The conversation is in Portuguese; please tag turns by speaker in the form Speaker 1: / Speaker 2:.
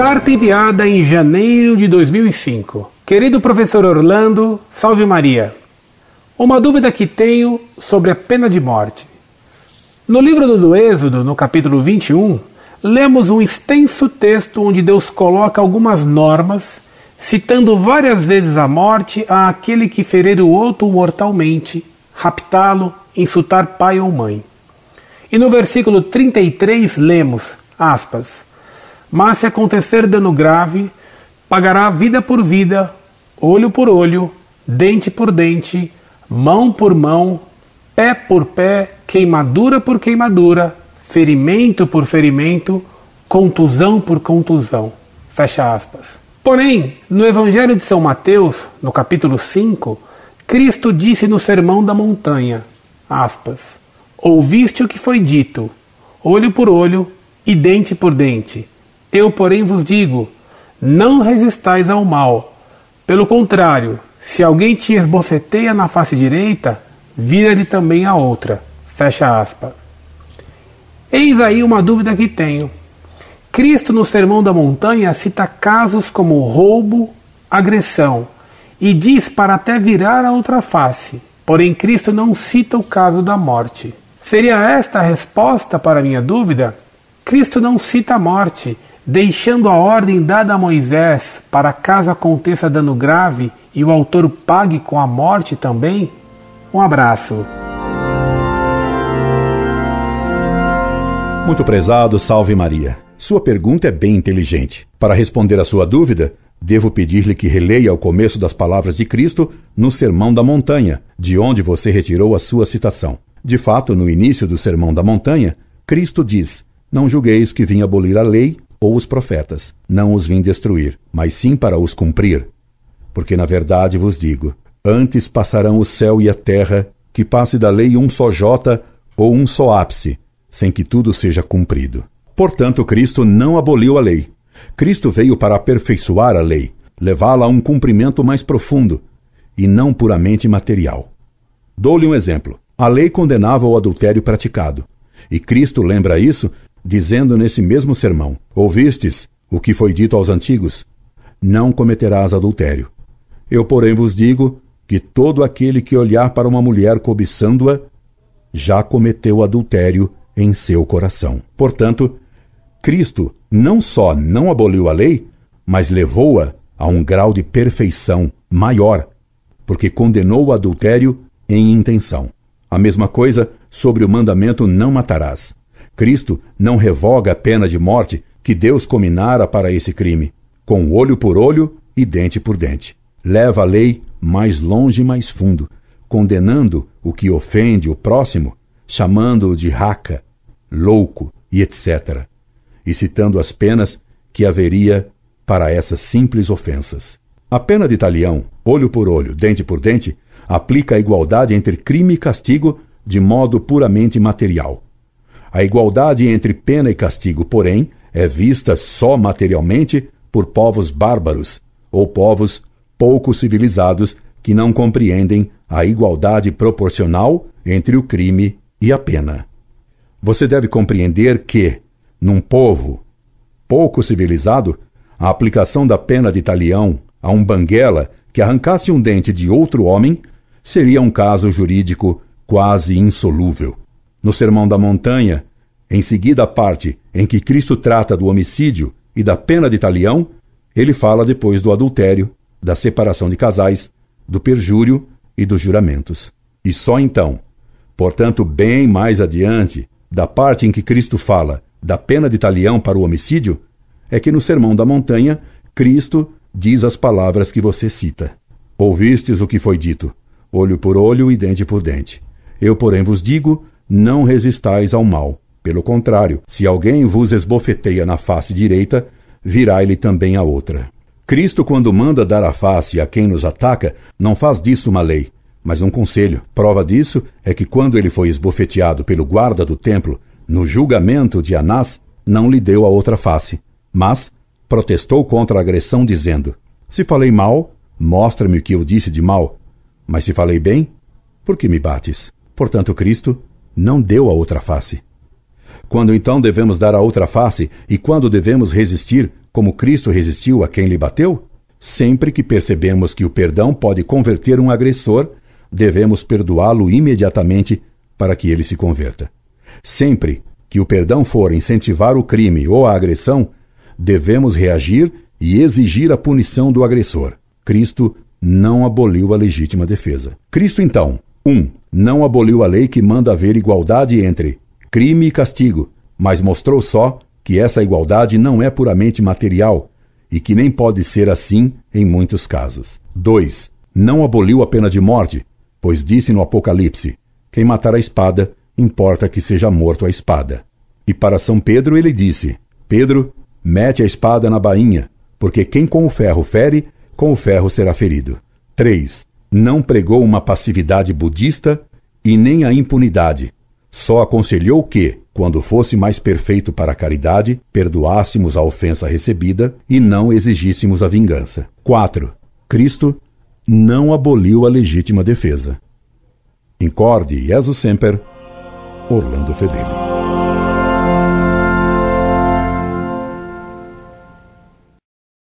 Speaker 1: Carta enviada em janeiro de 2005. Querido professor Orlando, salve Maria. Uma dúvida que tenho sobre a pena de morte. No livro do Êxodo, no capítulo 21, lemos um extenso texto onde Deus coloca algumas normas, citando várias vezes a morte àquele que ferir o outro mortalmente, raptá-lo, insultar pai ou mãe. E no versículo 33 lemos, aspas, mas se acontecer dano grave, pagará vida por vida, olho por olho, dente por dente, mão por mão, pé por pé, queimadura por queimadura, ferimento por ferimento, contusão por contusão. Fecha aspas. Porém, no Evangelho de São Mateus, no capítulo 5, Cristo disse no Sermão da Montanha, aspas, ouviste o que foi dito, olho por olho e dente por dente. Eu, porém, vos digo, não resistais ao mal. Pelo contrário, se alguém te esbofeteia na face direita, vira-lhe também a outra. Fecha aspas. Eis aí uma dúvida que tenho. Cristo no Sermão da Montanha cita casos como roubo, agressão, e diz para até virar a outra face. Porém, Cristo não cita o caso da morte. Seria esta a resposta para a minha dúvida? Cristo não cita a morte, deixando a ordem dada a Moisés para caso aconteça dano grave e o autor pague com a morte também? Um abraço.
Speaker 2: Muito prezado, salve Maria. Sua pergunta é bem inteligente. Para responder a sua dúvida, devo pedir-lhe que releia o começo das palavras de Cristo no Sermão da Montanha, de onde você retirou a sua citação. De fato, no início do Sermão da Montanha, Cristo diz, não julgueis que vim abolir a lei ou os profetas, não os vim destruir, mas sim para os cumprir. Porque na verdade vos digo, antes passarão o céu e a terra, que passe da lei um só jota ou um só ápice, sem que tudo seja cumprido. Portanto, Cristo não aboliu a lei. Cristo veio para aperfeiçoar a lei, levá-la a um cumprimento mais profundo, e não puramente material. Dou-lhe um exemplo. A lei condenava o adultério praticado, e Cristo lembra isso, dizendo nesse mesmo sermão, ouvistes o que foi dito aos antigos? Não cometerás adultério. Eu, porém, vos digo que todo aquele que olhar para uma mulher cobiçando-a, já cometeu adultério em seu coração. Portanto, Cristo não só não aboliu a lei, mas levou-a a um grau de perfeição maior, porque condenou o adultério em intenção. A mesma coisa sobre o mandamento não matarás. Cristo não revoga a pena de morte que Deus combinara para esse crime, com olho por olho e dente por dente. Leva a lei mais longe e mais fundo, condenando o que ofende o próximo, chamando-o de raca, louco e etc., e citando as penas que haveria para essas simples ofensas. A pena de talião, olho por olho, dente por dente, aplica a igualdade entre crime e castigo de modo puramente material. A igualdade entre pena e castigo, porém, é vista só materialmente por povos bárbaros ou povos pouco civilizados que não compreendem a igualdade proporcional entre o crime e a pena. Você deve compreender que, num povo pouco civilizado, a aplicação da pena de talião a um banguela que arrancasse um dente de outro homem seria um caso jurídico quase insolúvel. No Sermão da Montanha, em seguida a parte em que Cristo trata do homicídio e da pena de talião, ele fala depois do adultério, da separação de casais, do perjúrio e dos juramentos. E só então, portanto bem mais adiante, da parte em que Cristo fala da pena de talião para o homicídio, é que no Sermão da Montanha, Cristo diz as palavras que você cita. Ouvistes o que foi dito, olho por olho e dente por dente. Eu, porém, vos digo, não resistais ao mal. Pelo contrário, se alguém vos esbofeteia na face direita, virai-lhe também a outra. Cristo, quando manda dar a face a quem nos ataca, não faz disso uma lei, mas um conselho. Prova disso é que quando ele foi esbofeteado pelo guarda do templo, no julgamento de Anás, não lhe deu a outra face, mas protestou contra a agressão, dizendo, se falei mal, mostra-me o que eu disse de mal, mas se falei bem, por que me bates? Portanto, Cristo não deu a outra face. Quando então devemos dar a outra face e quando devemos resistir como Cristo resistiu a quem lhe bateu? Sempre que percebemos que o perdão pode converter um agressor, devemos perdoá-lo imediatamente para que ele se converta. Sempre que o perdão for incentivar o crime ou a agressão, devemos reagir e exigir a punição do agressor. Cristo não aboliu a legítima defesa. Cristo, então, 1. Não aboliu a lei que manda haver igualdade entre crime e castigo, mas mostrou só que essa igualdade não é puramente material e que nem pode ser assim em muitos casos. 2. Não aboliu a pena de morte, pois disse no Apocalipse: quem matar a espada, importa que seja morto a espada. E para São Pedro ele disse: Pedro, mete a espada na bainha, porque quem com o ferro fere, com o ferro será ferido. 3. Não pregou uma passividade budista e nem a impunidade. Só aconselhou que, quando fosse mais perfeito para a caridade, perdoássemos a ofensa recebida e não exigíssemos a vingança. 4. Cristo não aboliu a legítima defesa. Incorde Jesus Semper, Orlando Fedeli.